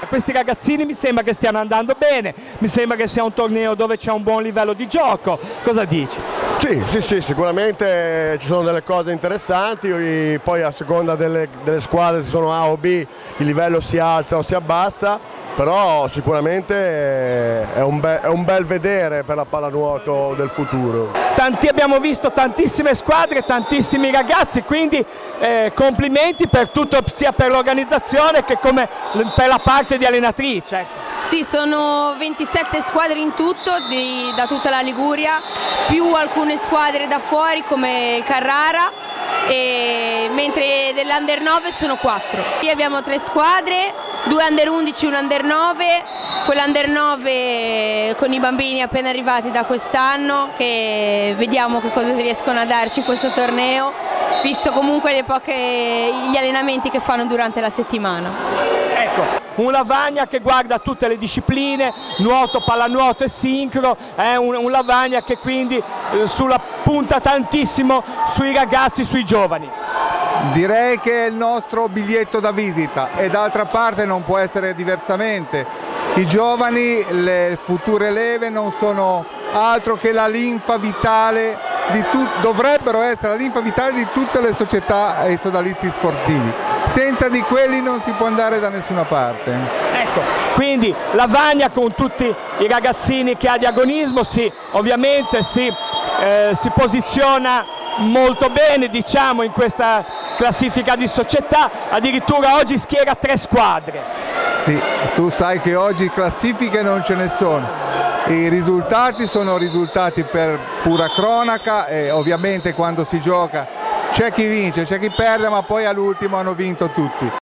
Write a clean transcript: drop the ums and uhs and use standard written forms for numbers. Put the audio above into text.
Questi ragazzini mi sembra che stiano andando bene, mi sembra che sia un torneo dove c'è un buon livello di gioco. Cosa dici? Sì, sicuramente ci sono delle cose interessanti, poi a seconda delle squadre, se sono A o B, il livello si alza o si abbassa, però sicuramente è un bel vedere per la pallanuoto del futuro. Abbiamo visto tantissime squadre, tantissimi ragazzi, quindi complimenti per tutto, sia per l'organizzazione che come per la parte di allenatrice. Sì, sono 27 squadre in tutto, da tutta la Liguria, più alcune squadre da fuori come il Carrara, mentre dell'Under 9 sono 4. Qui abbiamo 3 squadre, 2 Under 11 e un Under 9, quell'Under 9 con i bambini appena arrivati da quest'anno, che vediamo che cosa riescono a darci in questo torneo, visto comunque gli allenamenti che fanno durante la settimana. Ecco, un Lavagna che guarda tutte le discipline, nuoto, pallanuoto e sincro, è un Lavagna che quindi punta tantissimo sui ragazzi, sui giovani. Direi che è il nostro biglietto da visita e d'altra parte non può essere diversamente. I giovani, le future leve non sono altro che la linfa vitale dovrebbero essere la linfa vitale di tutte le società e i sodalizi sportivi. Senza di quelli non si può andare da nessuna parte. Ecco, quindi Lavagna con tutti i ragazzini che ha di agonismo ovviamente si posiziona molto bene, diciamo, in questa classifica di società, addirittura oggi schiera 3 squadre. Sì, tu sai che oggi classifiche non ce ne sono. I risultati sono risultati per pura cronaca e ovviamente quando si gioca c'è chi vince, c'è chi perde, ma poi all'ultimo hanno vinto tutti.